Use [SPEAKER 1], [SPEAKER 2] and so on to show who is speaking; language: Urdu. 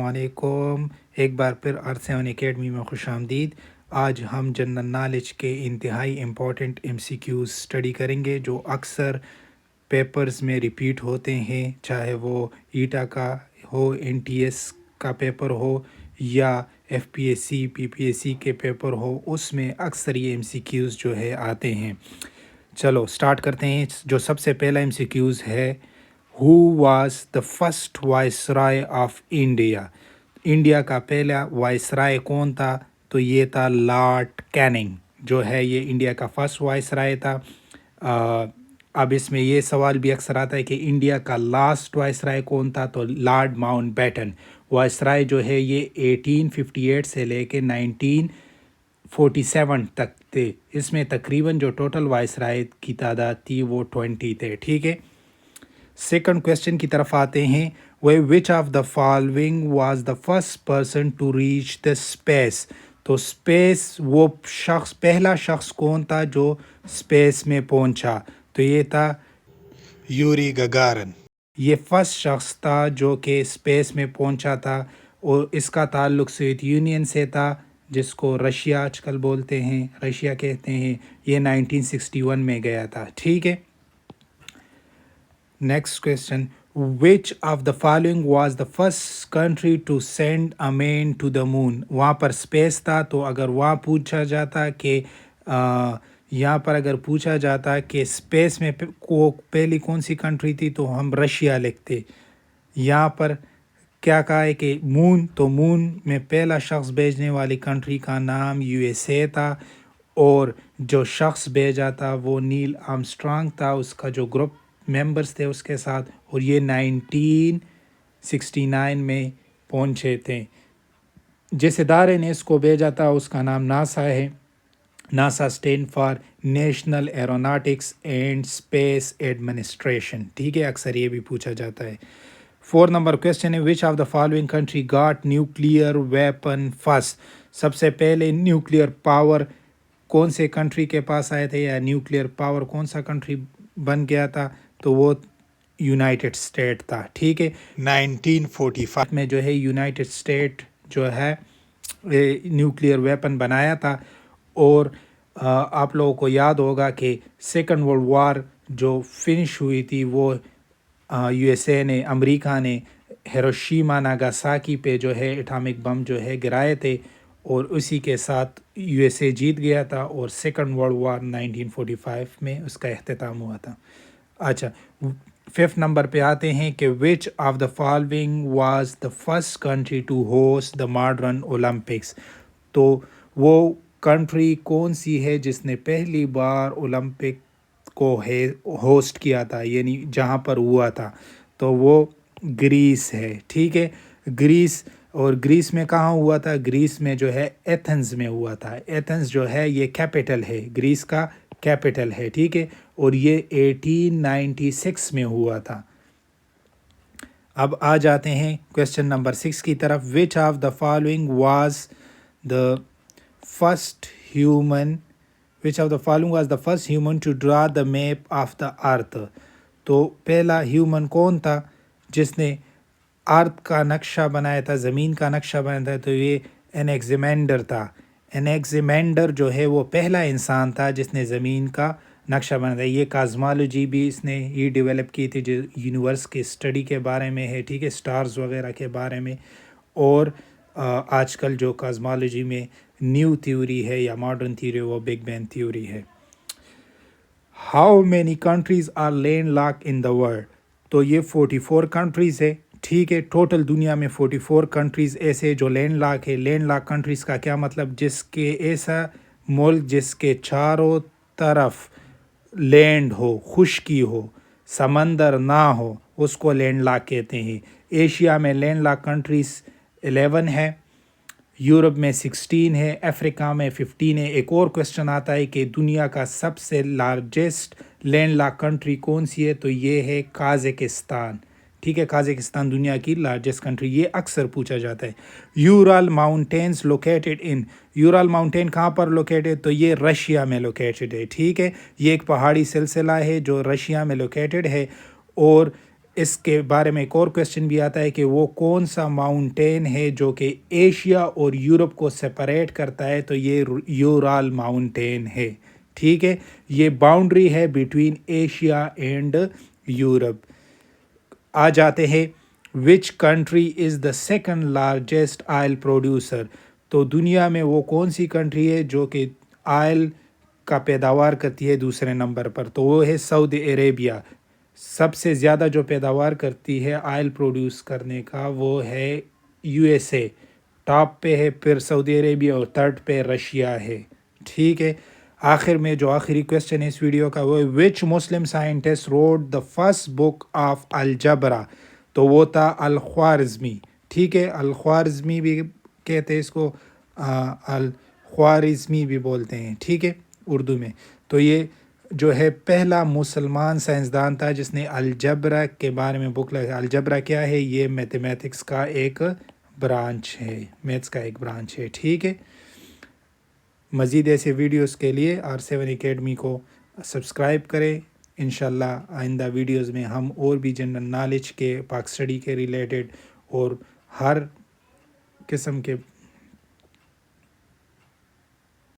[SPEAKER 1] السلام علیکم، ایک بار پھر R7 اکیڈمی میں خوش آمدید۔ آج ہم جنرل نالج کے انتہائی امپورٹنٹ MCQs اسٹڈی کریں گے جو اکثر پیپرز میں ریپیٹ ہوتے ہیں، چاہے وہ ایٹا کا ہو، NTS کا پیپر ہو یا FPSC PPSC کے پیپر ہو، اس میں اکثر یہ MCQs جو ہے آتے ہیں۔ چلو سٹارٹ کرتے ہیں۔ جو سب سے پہلا MCQs ہے، Who was the first viceroy of India؟ India کا پہلا وائسرائے کون تھا؟ تو یہ تھا لارڈ کیننگ، جو ہے یہ انڈیا کا فرسٹ وائسرائے تھا۔ اب اس میں یہ سوال بھی اکثر آتا ہے کہ انڈیا کا لاسٹ وائسرائے کون تھا؟ تو لارڈ ماؤنٹ بیٹن وائسرائے جو ہے یہ 1858 سے لے کے 1947 تک تھے۔ اس میں تقریباً جو ٹوٹل وائسرائے کی تعداد تھی وہ 20 تھے، ٹھیک ہے۔ سیکنڈ کویسچن کی طرف آتے ہیں، which of the following was the first person to reach the space؟ تو اسپیس وہ شخص، پہلا شخص کون تھا جو اسپیس میں پہنچا؟ تو یہ تھا یوری گگارن۔ یہ فرسٹ شخص تھا جو کہ اسپیس میں پہنچا تھا، اور اس کا تعلق سوویت یونین سے تھا، جس کو رشیا آج کل بولتے ہیں، رشیا کہتے ہیں۔ یہ 1961 میں گیا تھا، ٹھیک ہے۔ Next question, which of the following was the first country to send a man to the moon؟ وہاں پر اسپیس تھا، تو اگر وہاں پوچھا جاتا کہ یہاں پر اگر پوچھا جاتا کہ اسپیس میں پہلی کون سی کنٹری تھی، تو ہم رشیا لکھتے۔ یہاں پر کیا کہا ہے کہ مون، تو مون میں پہلا شخص بھیجنے والی کنٹری کا نام USA تھا، اور جو شخص بھیجا تھا وہ نیل آرمسٹرانگ تھا، اس کا جو گروپ ممبرز تھے اس کے ساتھ، اور یہ 1969 میں پہنچے تھے۔ جس ادارے نے اس کو بھیجا تھا اس کا نام ناسا ہے۔ NASA stand for national aeronautics and space administration, ٹھیک ہے، اکثر یہ بھی پوچھا جاتا ہے۔ 4 نمبر کویسچن ہے، which of the following country got nuclear weapon first؟ سب سے پہلے نیوکلیئر پاور کون سے کنٹری کے پاس آئے تھے، یا نیوکلیئر پاور کون سا کنٹری بن گیا تھا؟ تو وہ یونائٹڈ اسٹیٹ تھا، ٹھیک ہے۔ 1945 میں جو ہے یونائٹڈ اسٹیٹ جو ہے نیوکلیئر ویپن بنایا تھا، اور آپ لوگوں کو یاد ہوگا کہ سیکنڈ ورلڈ وار جو فنش ہوئی تھی وہ USA نے، امریکہ نے ہیروشیما ناگاساکی پہ جو ہے اٹامک بم جو ہے گرائے تھے، اور اسی کے ساتھ USA جیت گیا تھا، اور سیکنڈ ورلڈ وار 1945 میں اس کا اختتام ہوا تھا۔ اچھا، 5 نمبر پہ آتے ہیں کہ which of the following was the first country to host the modern Olympics؟ تو وہ کنٹری کون سی ہے جس نے پہلی بار اولمپک کو ہوسٹ کیا تھا، یعنی جہاں پر ہوا تھا؟ تو وہ گریس ہے، ٹھیک ہے۔ گریس، اور گریس میں کہاں ہوا تھا؟ گریس میں جو ہے ایتھنز میں ہوا تھا۔ ایتھنز جو ہے یہ کیپٹل ہے، گریس کا کیپٹل ہے، ٹھیک ہے، اور یہ 1896 میں ہوا تھا۔ اب آ جاتے ہیں کویسچن نمبر 6 کی طرف، which of the following was the first human to draw the map of the earth؟ تو پہلا ہیومن کون تھا جس نے ارتھ کا نقشہ بنایا تھا، زمین کا نقشہ بنایا تھا؟ تو یہ انیگزیمینڈر تھا۔ انیگزیمینڈر جو ہے وہ پہلا انسان تھا جس نے زمین کا نقشہ بنایا تھا۔ یہ کازمالوجی بھی اس نے ہی ڈیولپ کی تھی، جو یونیورس کے اسٹڈی کے بارے میں ہے، ٹھیک ہے، سٹارز وغیرہ کے بارے میں۔ اور آج کل جو کازمالوجی میں نیو تھیوری ہے یا ماڈرن تھیوری، وہ بگ بینگ تھیوری ہے۔ How many countries are landlocked in the world? تو یہ 44 کنٹریز ہے، ٹھیک ہے۔ ٹوٹل دنیا میں 44 کنٹریز ایسے جو لینڈ لاک ہے۔ لینڈ لاک کنٹریز کا کیا مطلب؟ جس کے ایسا ملک جس کے چاروں طرف لینڈ ہو، خشکی ہو، سمندر نہ ہو، اس کو لینڈ لاک کہتے ہیں۔ ایشیا میں لینڈ لاک کنٹریز 11 ہے، یورپ میں 16 ہے، افریقہ میں 15 ہے۔ ایک اور کویسچن آتا ہے کہ دنیا کا سب سے لارجسٹ لینڈ لاک کنٹری کون سی ہے؟ تو یہ ہے قازقستان، ٹھیک ہے۔ قازقستان دنیا کی لارجسٹ کنٹری، یہ اکثر پوچھا جاتا ہے۔ Ural mountains located in? Ural mountain کہاں پر لوکیٹڈ؟ تو یہ رشیا میں لوکیٹڈ ہے، ٹھیک ہے۔ یہ ایک پہاڑی سلسلہ ہے جو رشیا میں لوکیٹڈ ہے، اور اس کے بارے میں ایک اور کویسچن بھی آتا ہے کہ وہ کون سا ماؤنٹین ہے جو کہ ایشیا اور یورپ کو سپریٹ کرتا ہے، تو یہ یورال ماؤنٹین ہے، ٹھیک ہے، یہ باؤنڈری ہے بٹوین ایشیا اینڈ یورپ۔ آ جاتے ہیں which country is the second largest oil producer, تو دنیا میں وہ کون سی کنٹری ہے جو کہ آئل کا پیداوار کرتی ہے دوسرے نمبر پر، تو وہ ہے سعودی عربیہ۔ سب سے زیادہ جو پیداوار کرتی ہے آئل پروڈیوس کرنے کا وہ ہے یو ایس اے، ٹاپ پہ ہے، پھر سعودی عربیہ اور تھرڈ پہ رشیا ہے، ٹھیک ہے۔ آخر میں جو آخری کویسچن ہے اس ویڈیو کا وہ ہے وچ مسلم سائنٹسٹ روڈ دا فرسٹ بک آف الجبرا، تو وہ تھا الخوارزمی، ٹھیک ہے، الخوارزمی بھی کہتے ہیں اس کو، الخوارزمی بھی بولتے ہیں، ٹھیک ہے، اردو میں۔ تو یہ جو ہے پہلا مسلمان سائنسدان تھا جس نے الجبرا کے بارے میں بک لکھا۔ الجبرا کیا ہے؟ یہ میتھمیٹکس کا ایک برانچ ہے، میتھس کا ایک برانچ ہے، ٹھیک ہے۔ مزید ایسے ویڈیوز کے لیے R7 اکیڈمی کو سبسکرائب کریں۔ انشاءاللہ آئندہ ویڈیوز میں ہم اور بھی جنرل نالج کے، پاک اسٹڈی کے ریلیٹڈ اور ہر قسم کے